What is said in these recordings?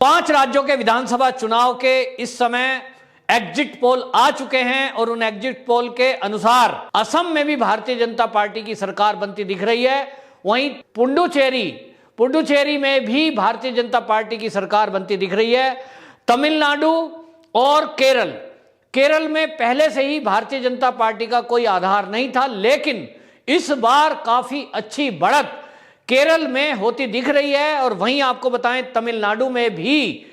5 राज्यों के विधानसभा चुनाव के इस समय एग्जिट पोल आ चुके हैं और उन एग्जिट पोल के अनुसार असम में भी भारतीय जनता पार्टी की सरकार बनती दिख रही है। वहीं पुडुचेरी में भी भारतीय जनता पार्टी की सरकार बनती दिख रही है। तमिलनाडु और केरल में पहले से ही भारतीय जनता पार्टी का कोई आधार नहीं था, लेकिन इस बार काफी अच्छी बढ़त केरल में होती दिख रही है। और वहीं आपको बताएं तमिलनाडु में भी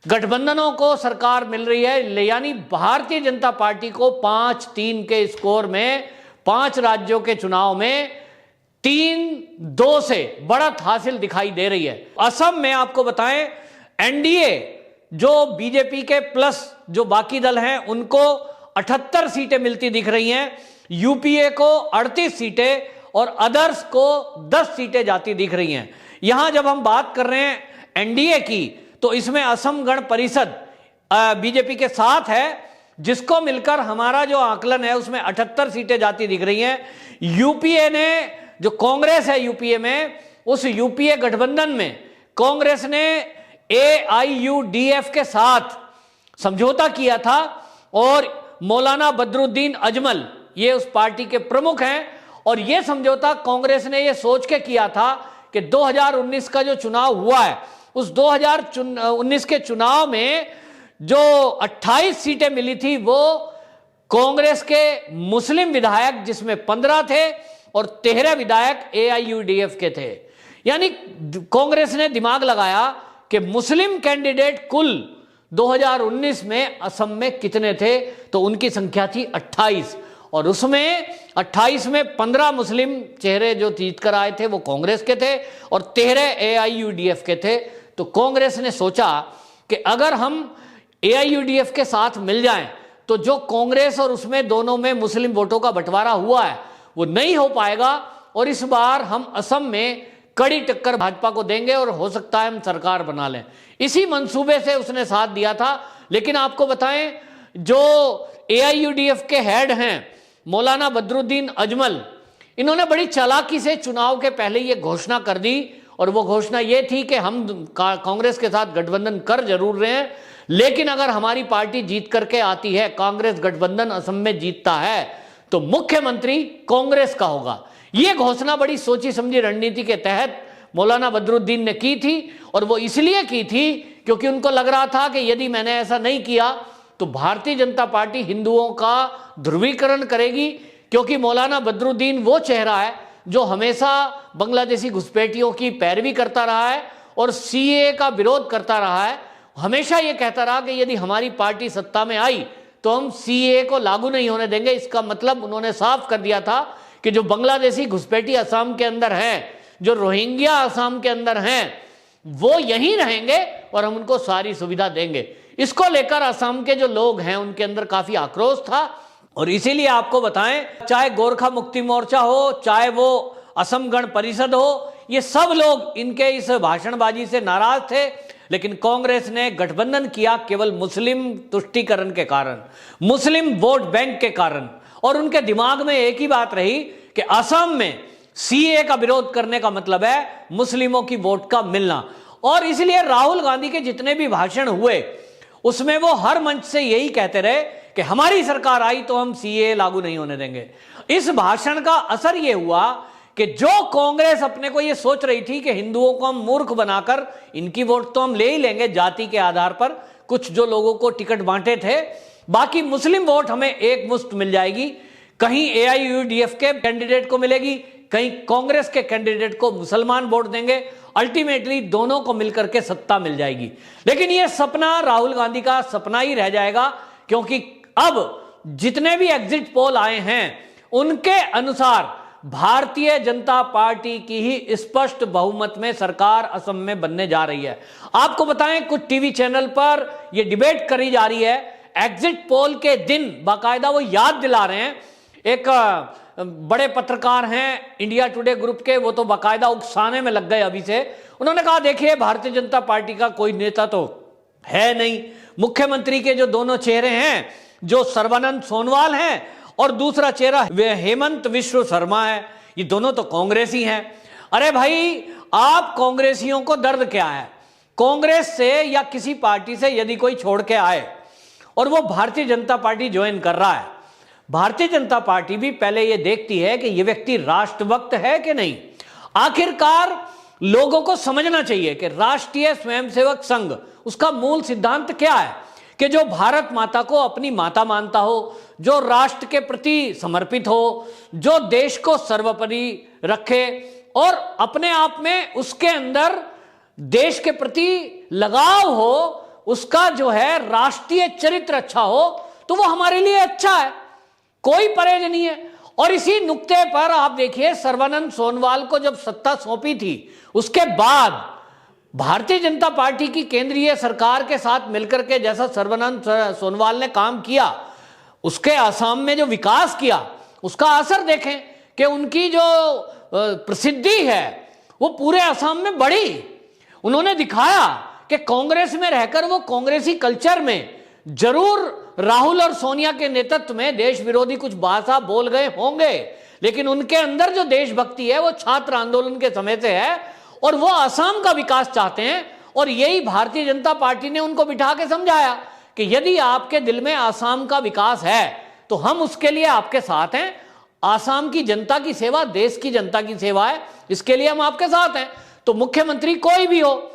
गठबंधनों को सरकार मिल रही है, यानी भारतीय जनता पार्टी को 5-3 के स्कोर में 5 राज्यों के चुनाव में 3-2 से बढ़त हासिल दिखाई दे रही है। असम में आपको बताएं एनडीए जो बीजेपी के प्लस जो बाकी दल हैं उनको 78 सीटें मिलती दिख रही हैं, यूपीए को 38 सीटें और अदर्स को 10 सीटें जाती दिख रही हैं। यहां जब हम बात कर रहे हैं एनडीए की, तो इसमें असम गण परिषद बीजेपी के साथ है, जिसको मिलकर हमारा जो आकलन है उसमें 78 सीटें जाती दिख रही हैं। यूपीए ने, जो कांग्रेस है यूपीए में, उस यूपीए गठबंधन में कांग्रेस ने एआईयूडीएफ के साथ समझौता किया था और मौलाना बदरुद्दीन अजमल ये उस पार्टी के प्रमुख हैं। और यह समझौता कांग्रेस ने यह सोच के किया था कि 2019 का जो चुनाव हुआ है, उस 2019 के चुनाव में जो 28 सीटें मिली थी वो कांग्रेस के मुस्लिम विधायक, जिसमें 15 थे और 13 विधायक एआईयूडीएफ के थे। यानी कांग्रेस ने दिमाग लगाया कि मुस्लिम कैंडिडेट कुल 2019 में असम में कितने थे, तो उनकी संख्या थी 28 और उसमें 28 में 15 मुस्लिम चेहरे जो जीत कर आए थे वो कांग्रेस के थे और 13 एआईयूडीएफ के थे। तो कांग्रेस ने सोचा कि अगर हम एआईयूडीएफ के साथ मिल जाएं तो जो कांग्रेस और उसमें दोनों में मुस्लिम वोटों का बंटवारा हुआ है वो नहीं हो पाएगा और इस बार हम असम में कड़ी टक्कर भाजपा को देंगे और हो सकता है हम सरकार बना लें। इसी मंसूबे से उसने साथ दिया था। लेकिन आपको बताएं जो एआईयूडीएफ के हेड हैं मौलाना बदरुद्दीन अजमल, इन्होंने बड़ी चालाकी से चुनाव के पहले ये घोषणा कर दी और वो घोषणा ये थी कि हम कांग्रेस के साथ गठबंधन कर जरूर रहे हैं, लेकिन अगर हमारी पार्टी जीत करके आती है, कांग्रेस गठबंधन असम में जीतता है, तो मुख्यमंत्री कांग्रेस का होगा। यह घोषणा बड़ी सोची समझी रणनीति के तहत मौलाना बदरुद्दीन ने की थी और वो इसलिए की थी क्योंकि उनको लग रहा था कि यदि मैंने ऐसा नहीं किया तो भारतीय जनता पार्टी हिंदुओं का ध्रुवीकरण करेगी, क्योंकि मौलाना बदरुद्दीन वो चेहरा है जो हमेशा बांग्लादेशी घुसपैठियों की पैरवी करता रहा है और सीएए का विरोध करता रहा है। हमेशा ये कहता रहा कि यदि हमारी पार्टी सत्ता में आई तो हम सीएए को लागू नहीं होने देंगे। इसका मतलब उन्होंने साफ कर दिया था कि जो बांग्लादेशी घुसपैठी असम के अंदर हैं, जो रोहिंग्या असम के अंदर हैं, वो यहीं रहेंगे और हम उनको सारी सुविधा देंगे। इसको लेकर असम के जो लोग हैं उनके अंदर काफी आक्रोश था और इसीलिए आपको बताएं, चाहे गोरखा मुक्ति मोर्चा हो, चाहे वो असम गण परिषद हो, ये सब लोग इनके इस भाषणबाजी से नाराज थे। लेकिन कांग्रेस ने गठबंधन किया केवल मुस्लिम तुष्टीकरण के कारण, मुस्लिम वोट बैंक के कारण, और उनके दिमाग में एक ही बात रही कि असम में सीए का विरोध करने का मतलब है मुस्लिमों की वोट का मिलना। और इसलिए राहुल गांधी के जितने भी भाषण हुए उसमें वो हर मंच से यही कहते रहे कि हमारी सरकार आई तो हम सीए लागू नहीं होने देंगे। इस भाषण का असर यह हुआ कि जो कांग्रेस अपने को यह सोच रही थी कि हिंदुओं को हम मूर्ख बनाकर इनकी वोट तो हम ले ही लेंगे जाति के आधार पर, कुछ जो लोगों को टिकट बांटे थे, बाकी मुस्लिम वोट हमें एक मुश्त मिल जाएगी, कहीं एआईयूडीएफ के कैंडिडेट को मिलेगी, कहीं कांग्रेस के कैंडिडेट को मुसलमान वोट देंगे, अल्टीमेटली दोनों को मिलकर के सत्ता मिल जाएगी। लेकिन यह सपना राहुल गांधी का सपना ही रह जाएगा, क्योंकि अब जितने भी एग्जिट पोल आए हैं उनके अनुसार भारतीय जनता पार्टी की ही स्पष्ट बहुमत में सरकार असम में बनने जा रही है। आपको बताएं, कुछ टीवी चैनल पर यह डिबेट करी जा रही है, एग्जिट पोल के दिन बाकायदा वो याद दिला रहे हैं। एक बड़े पत्रकार हैं इंडिया टुडे ग्रुप के, वो तो बाकायदा उकसाने में लग गए अभी से। उन्होंने कहा देखिए भारतीय जनता पार्टी का कोई नेता तो है नहीं, मुख्यमंत्री के जो दोनों चेहरे हैं, जो सर्बानंद सोनोवाल हैं और दूसरा चेहरा हेमंत विश्व शर्मा है, ये दोनों तो कांग्रेसी हैं। अरे भाई, आप कांग्रेसियों को दर्द क्या है? कांग्रेस से या किसी पार्टी से यदि कोई छोड़ के आए और वो भारतीय जनता पार्टी ज्वाइन कर रहा है, भारतीय जनता पार्टी भी पहले ये देखती है कि ये व्यक्ति राष्ट्रभक्त है कि नहीं। आखिरकार लोगों को समझना चाहिए कि राष्ट्रीय स्वयंसेवक संघ, उसका मूल सिद्धांत क्या है कि जो भारत माता को अपनी माता मानता हो, जो राष्ट्र के प्रति समर्पित हो, जो देश को सर्वोपरि रखे और अपने आप में उसके अंदर देश के प्रति लगाव हो, उसका जो है राष्ट्रीय चरित्र अच्छा हो, तो वो हमारे लिए अच्छा है, कोई परहेज नहीं है। और इसी नुक्ते पर आप देखिए, सर्बानंद सोनोवाल को जब सत्ता सौंपी थी, उसके बाद भारतीय जनता पार्टी की केंद्रीय सरकार के साथ मिलकर के जैसा सर्बानंद सोनोवाल ने काम किया, उसके असम में जो विकास किया, उसका असर देखें कि उनकी जो प्रसिद्धि है वो पूरे असम में बढ़ी। उन्होंने दिखाया कि कांग्रेस में रहकर वो कांग्रेसी कल्चर में जरूर राहुल और सोनिया के नेतृत्व में देश विरोधी कुछ भाषा बोल गए होंगे, लेकिन उनके अंदर जो देशभक्ति है वो छात्र आंदोलन के समय से है और वो असम का विकास चाहते हैं। और यही भारतीय जनता पार्टी ने उनको बिठा के समझाया कि यदि आपके दिल में असम का विकास है तो हम उसके लिए आपके साथ हैं। असम की जनता की सेवा देश की जनता की सेवा है, इसके लिए हम आपके साथ हैं। तो मुख्यमंत्री कोई भी हो,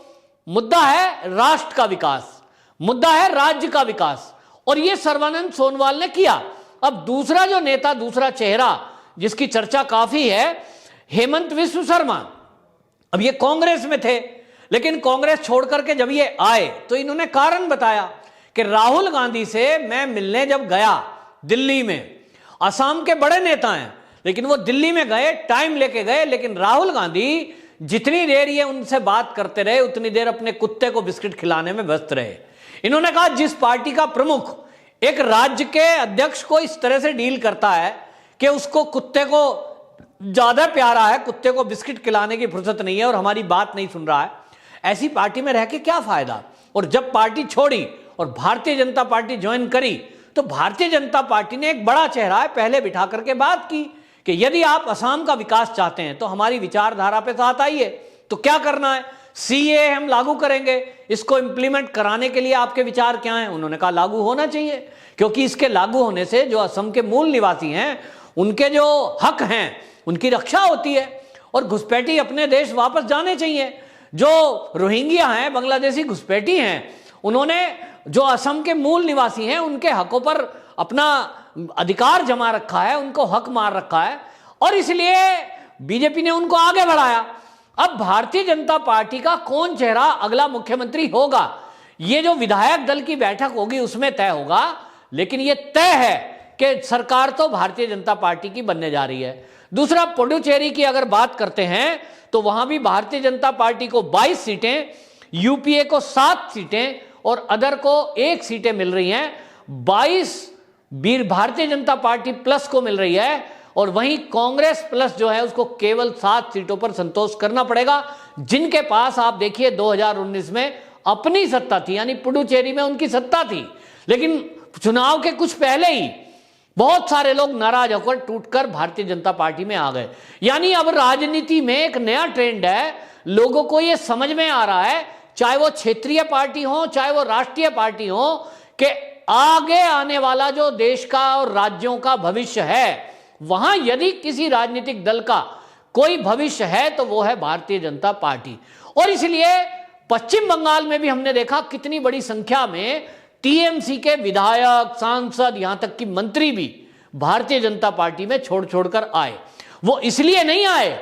मुद्दा है राष्ट्र का विकास, मुद्दा है राज्य का विकास, और यह सर्बानंद सोनोवाल ने किया। अब दूसरा जो नेता, दूसरा चेहरा जिसकी चर्चा काफी है, हेमंत विश्व शर्मा। अब ये कांग्रेस में थे, लेकिन कांग्रेस छोड़ करके जब ये आए तो इन्होंने कारण बताया कि राहुल गांधी से मैं मिलने जब गया दिल्ली में, असम के बड़े नेता हैं लेकिन वो दिल्ली में गए, टाइम लेके गए, लेकिन राहुल गांधी जितनी देर ये उनसे बात करते रहे उतनी देर अपने कुत्ते को बिस्किट खिलाने में व्यस्त रहे। इन्होंने कहा जिस पार्टी का प्रमुख एक राज्य के अध्यक्ष को इस तरह से डील करता है कि उसको कुत्ते को ज्यादा प्यारा है, कुत्ते को बिस्किट खिलाने की फुर्सत नहीं है और हमारी बात नहीं सुन रहा है, ऐसी पार्टी में रह के क्या फायदा। और जब पार्टी छोड़ी और भारतीय जनता पार्टी ज्वाइन करी तो भारतीय जनता पार्टी ने एक बड़ा चेहरा है पहले बिठा करके बात की कि यदि आप असम का विकास चाहते हैं तो हमारी विचारधारा पे साथ आइए। तो क्या करना है, सीए हम लागू करेंगे, इसको इंप्लीमेंट कराने के लिए आपके विचार क्या हैं। उन्होंने कहा लागू होना चाहिए, क्योंकि इसके लागू होने से जो असम के मूल निवासी हैं उनके जो हक हैं उनकी रक्षा होती है और घुसपैठी अपने देश वापस जाने चाहिए। जो रोहिंग्या हैं, बांग्लादेशी घुसपैठी हैं, उन्होंने जो असम के मूल निवासी हैं उनके हकों पर अपना अधिकार जमा रखा है, उनको हक मार रखा है और इसलिए बीजेपी ने उनको आगे बढ़ाया। अब भारतीय जनता पार्टी का कौन चेहरा अगला मुख्यमंत्री होगा, ये जो विधायक दल की बैठक होगी उसमें तय होगा, लेकिन ये तय है कि सरकार तो भारतीय जनता पार्टी की बनने जा रही है। दूसरा, पुडुचेरी की अगर बात करते हैं तो वहां भी भारतीय जनता पार्टी को 22 सीटें, यूपीए को 7 सीटें और अदर को 1 सीटें मिल रही हैं। 22 भारतीय जनता पार्टी प्लस को मिल रही है और वहीं कांग्रेस प्लस जो है उसको केवल 7 सीटों पर संतोष करना पड़ेगा, जिनके पास आप देखिए 2019 में अपनी सत्ता थी, यानी पुडुचेरी में उनकी सत्ता थी, लेकिन चुनाव के कुछ पहले ही बहुत सारे लोग नाराज होकर टूटकर भारतीय जनता पार्टी में आ गए। यानी अब राजनीति में एक नया ट्रेंड है, लोगों को यह समझ में आ रहा है, चाहे वो क्षेत्रीय पार्टी हो चाहे वो राष्ट्रीय पार्टी हो, कि आगे आने वाला जो देश का और राज्यों का भविष्य है, वहां यदि किसी राजनीतिक दल का कोई भविष्य है तो वो है भारतीय जनता पार्टी। और इसलिए पश्चिम बंगाल में भी हमने देखा कितनी बड़ी संख्या में टीएमसी के विधायक, सांसद, यहां तक कि मंत्री भी भारतीय जनता पार्टी में छोड़ छोड़कर आए। वो इसलिए नहीं आए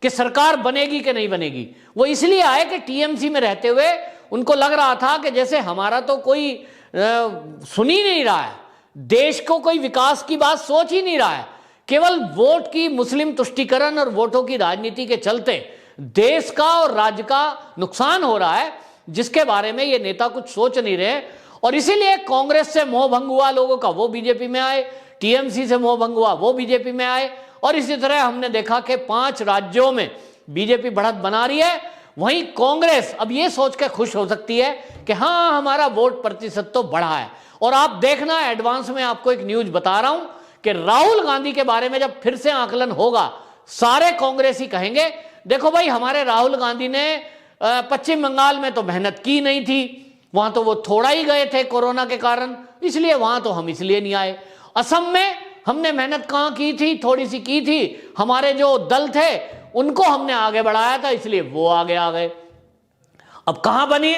कि सरकार बनेगी कि नहीं बनेगी, वो इसलिए आए कि टीएमसी में रहते हुए उनको लग रहा था कि जैसे हमारा तो कोई सुन ही नहीं रहा है, देश को कोई विकास की बात सोच ही नहीं रहा है, केवल वोट की मुस्लिम तुष्टीकरण और वोटों की राजनीति के चलते देश का और राज्य का नुकसान हो रहा है, जिसके बारे में ये नेता कुछ सोच नहीं रहे। और इसीलिए कांग्रेस से मोह भंग हुआ लोगों का, वो बीजेपी में आए, टीएमसी से मोह भंग हुआ, वो बीजेपी में आए। और इसी तरह हमने देखा कि 5 राज्यों में बीजेपी बढ़त बना रही है। वहीं कांग्रेस अब ये सोच के खुश हो सकती है कि हाँ, हमारा वोट प्रतिशत तो बढ़ा है। और आप देखना, एडवांस में आपको एक न्यूज बता रहा हूं कि राहुल गांधी के बारे में जब फिर से आकलन होगा, सारे कांग्रेसी कहेंगे देखो भाई, हमारे राहुल गांधी ने पश्चिम बंगाल में तो मेहनत की नहीं थी, वहां तो वो थोड़ा ही गए थे कोरोना के कारण, इसलिए वहां तो हम इसलिए नहीं आए। असम में हमने मेहनत कहां की थी, थोड़ी सी की थी, हमारे जो दल थे उनको हमने आगे बढ़ाया था, इसलिए वो आगे आ गए। अब कहां बनी?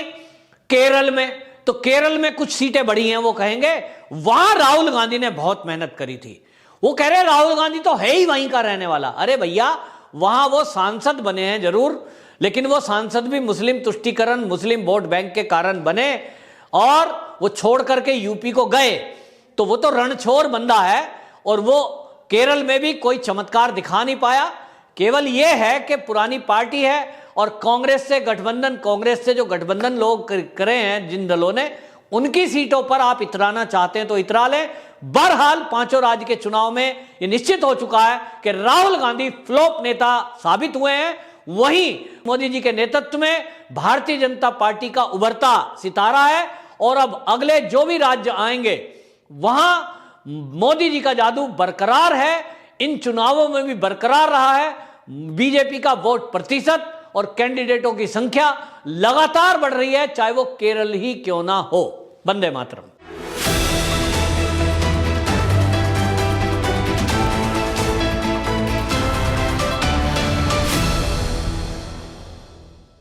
केरल में। तो केरल में कुछ सीटें बढ़ी हैं, वो कहेंगे वहां राहुल गांधी ने बहुत मेहनत करी थी। वो कह रहे राहुल गांधी तो है ही वहीं का रहने वाला। अरे भैया, वहां वो सांसद बने हैं जरूर, लेकिन वो सांसद भी मुस्लिम तुष्टीकरण, मुस्लिम वोट बैंक के कारण बने, और वो छोड़ करके यूपी को गए, तो वो तो रणछोड़ बंदा है, और वो केरल में भी कोई चमत्कार दिखा नहीं पाया। केवल ये है कि पुरानी पार्टी है और कांग्रेस से गठबंधन, कांग्रेस से जो गठबंधन लोग करे हैं जिन दलों ने, उनकी सीटों पर आप इतराना चाहते हैं तो इतरा लें। बहरहाल पांचों राज्य के चुनाव में ये निश्चित हो चुका है कि राहुल गांधी फ्लॉप नेता साबित हुए हैं। वहीं मोदी जी के नेतृत्व में भारतीय जनता पार्टी का उभरता सितारा है, और अब अगले जो भी राज्य आएंगे वहां मोदी जी का जादू बरकरार है। इन चुनावों में भी बरकरार रहा है। बीजेपी का वोट प्रतिशत और कैंडिडेटों की संख्या लगातार बढ़ रही है, चाहे वो केरल ही क्यों ना हो। वंदे मातरम।